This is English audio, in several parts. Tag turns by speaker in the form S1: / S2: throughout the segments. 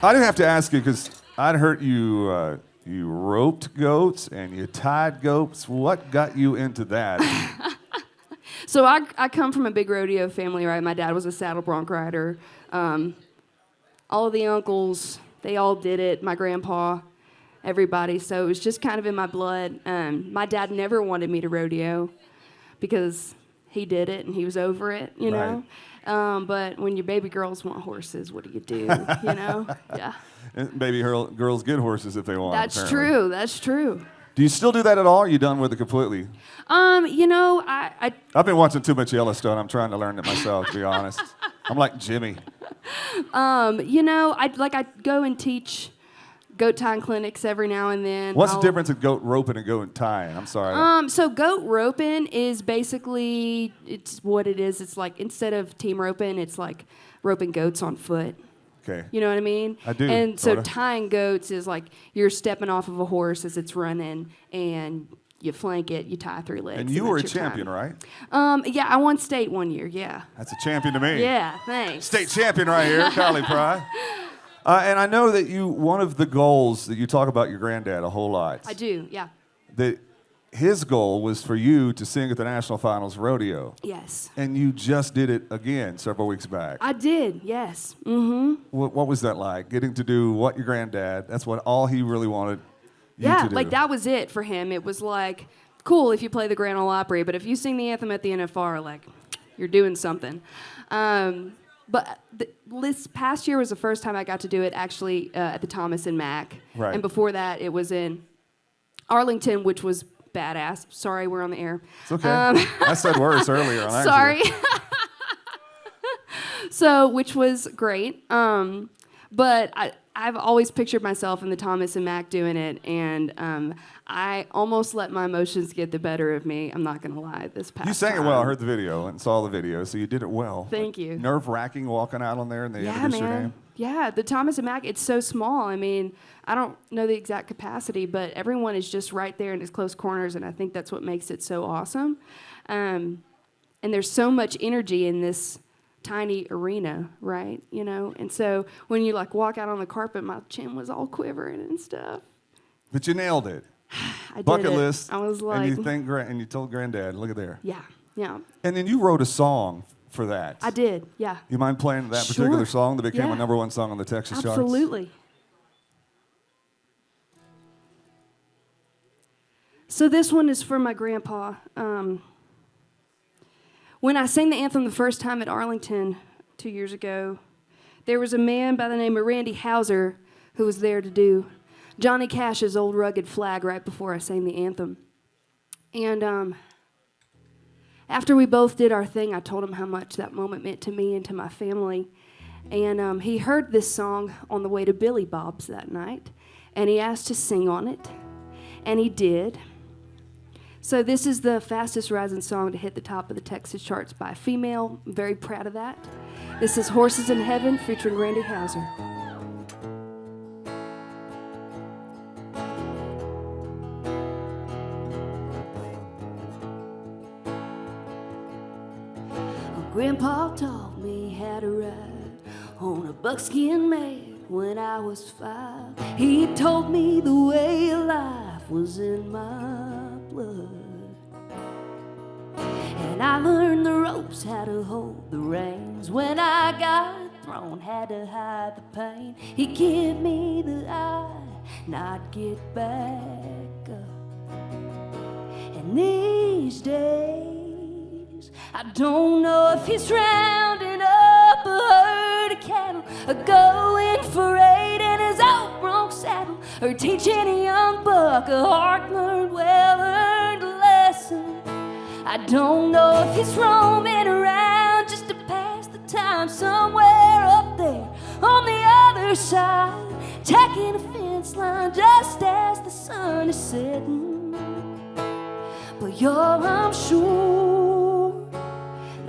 S1: I didn't have to ask you because I'd heard you you roped goats and you tied goats. What got you into that?
S2: So I come from a big rodeo family, right? My dad was a saddle bronc rider. All of the uncles, they all did it. My grandpa, everybody. So it was just kind of in my blood. My dad never wanted me to rodeo because he did it and he was over it, you know? But when your baby girls want horses, what do? You know? Yeah.
S1: Baby girls get horses if they want.
S2: That's
S1: apparently.
S2: true. That's true.
S1: Do you still do that at all? Or are you done with it completely?
S2: You know,
S1: I've been watching too much Yellowstone. I'm trying to learn it myself, to be honest. I'm like Jimmy.
S2: You know, I go and teach goat tying clinics every now and then.
S1: What's the difference of goat roping and goat tying? I'm sorry.
S2: So goat roping is basically, it's what it is. It's like instead of team roping, it's like roping goats on foot.
S1: Okay.
S2: You know what I mean?
S1: I do.
S2: And so
S1: sorta.
S2: tying goats is like you're stepping off of a horse as it's running and you flank it, you tie 3 legs.
S1: And you were a
S2: that's your
S1: champion,
S2: time.
S1: right?
S2: Yeah, I won state one year, yeah.
S1: That's a champion to me.
S2: Yeah, thanks.
S1: State champion right here, Kylie Frey. And I know that one of the goals that you talk about your granddad a whole lot.
S2: I do, yeah.
S1: That his goal was for you to sing at the National Finals Rodeo.
S2: Yes.
S1: And you just did it again several weeks back.
S2: I did, yes. Mm-hmm.
S1: What was that like? Getting to do what your granddad, that's what all he really wanted you to do.
S2: Like that was it for him. It was like, cool if you play the Grand Ole Opry, but if you sing the anthem at the NFR, like, you're doing something. But this past year was the first time I got to do it actually at the Thomas and Mack.
S1: Right.
S2: And before that, it was in Arlington, which was badass. Sorry, we're on the air.
S1: It's okay. I said worse earlier on
S2: Sorry. So, which was great. But I've always pictured myself in the Thomas and Mack doing it, and I almost let my emotions get the better of me. I'm not going to lie, this past
S1: You sang
S2: time.
S1: it well. I heard the video and saw the video, so you did it well.
S2: Thank you.
S1: Nerve-wracking walking out on there and they
S2: Yeah,
S1: introduce your
S2: man.
S1: name.
S2: Yeah, the Thomas and Mack, it's so small. I mean, I don't know the exact capacity, but everyone is just right there in its close corners, and I think that's what makes it so awesome. And there's so much energy in this tiny arena, right? You know, and so when you like walk out on the carpet, my chin was all quivering and stuff.
S1: But you nailed it.
S2: I
S1: Bucket
S2: did it.
S1: list.
S2: I was like,
S1: and you told Granddad, look at there.
S2: yeah.
S1: And then you wrote a song for that.
S2: I did, yeah.
S1: You mind playing that particular
S2: Sure.
S1: song that became
S2: Yeah.
S1: a #1 song on the Texas charts?
S2: Absolutely. So this one is for my grandpa. When I sang the anthem the first time at Arlington 2 years ago, there was a man by the name of Randy Hauser who was there to do Johnny Cash's Old Rugged Flag right before I sang the anthem. And after we both did our thing, I told him how much that moment meant to me and to my family. And he heard this song on the way to Billy Bob's that night, and he asked to sing on it, and he did. So this is the fastest rising song to hit the top of the Texas charts by a female. I'm very proud of that. This is Horses in Heaven featuring Randy Hauser. Grandpa taught me how to ride on a buckskin mare when I was 5. He told me the way of life was in my blood. And I learned the ropes, how to hold the reins. When I got thrown, had to hide the pain. He gave me the eye, not get back up. And these days, I don't know if he's rounding up a herd of cattle, or going for 8 in his old bronc saddle, or teaching a young buck a hard-learned, well-earned lesson. I don't know if he's roaming around just to pass the time somewhere up there on the other side, tacking a fence line just as the sun is setting. But I'm sure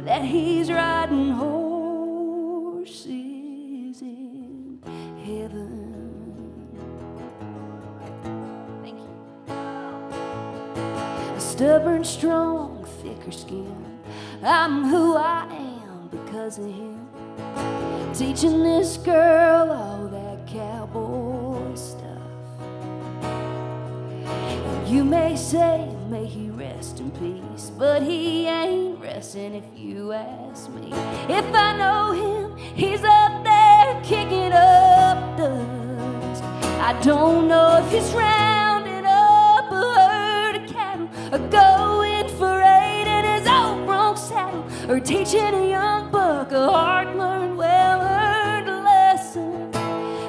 S2: that he's riding horses in heaven. Thank you. Stubborn, strong, thicker skin. I'm who I am because of him. Teaching this girl all that You may say, may he rest in peace, but he ain't resting if you ask me. If I know him, he's up there kicking up dust. I don't know if he's rounding up a herd of cattle, or going for 8 in his old bronc saddle, or teaching a young buck a hard-learned, well-earned lesson.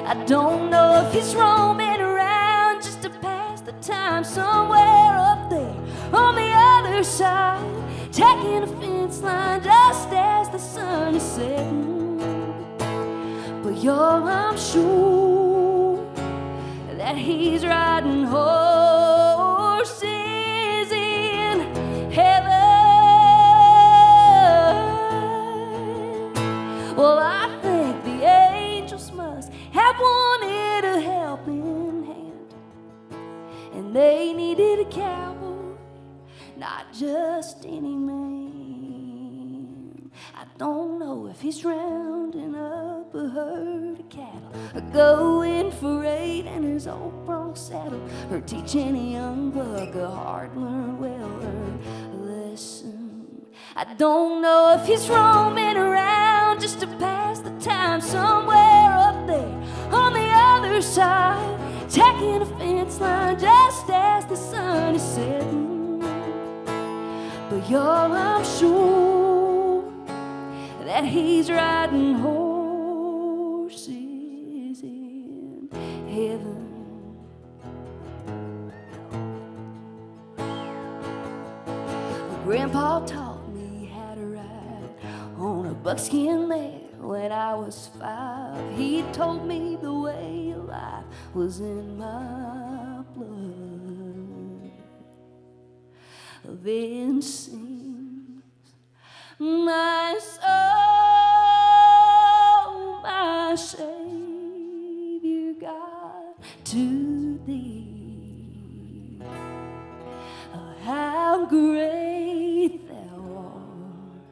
S2: I don't know if he's roaming around just to pass the time somewhere up there on the other side, taking a fence line just as the sun is setting. But y'all, I'm sure that he's riding horses in heaven. Well, I think the angels must have wanted a helping hand, and they needed a cowboy, not just any man. I don't know if he's rounding up a herd of cattle, or going for 8 in his old bronc saddle, or teaching a young buck a hard-learned, well-earned lesson. I don't know if he's roaming around just to pass the time somewhere up there on the other side, taking a fence line just as the sun is setting. But y'all, I'm sure that he's riding horses in heaven. Grandpa taught me how to ride on a buckskin mare when I was 5. He told me the way of life was in my blood. Then sings my soul, my Savior God, to thee. Oh, how great thou art.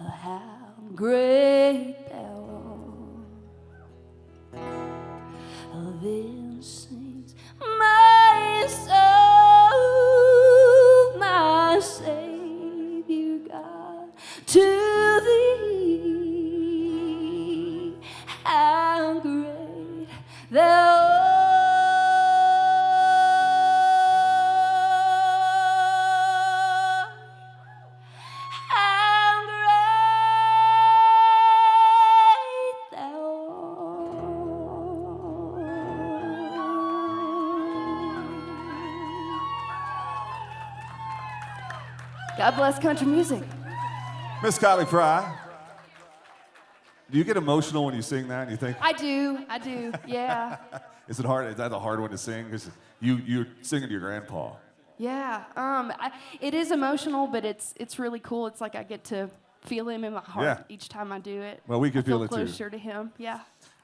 S2: Oh, how great thou art. Oh, then sings my soul, my Savior God, to thee. How great thou art. How great thou art. God bless country music.
S1: Miss Kylie Frey, do you get emotional when you sing that and you think,
S2: I do, yeah.
S1: is it hard? Is that a hard one to sing? Because you're singing to your grandpa.
S2: Yeah, it is emotional, but it's really cool. It's like I get to feel him in my heart
S1: Yeah.
S2: each time I do it.
S1: Well, we can
S2: I
S1: feel it too.
S2: closer to him, yeah.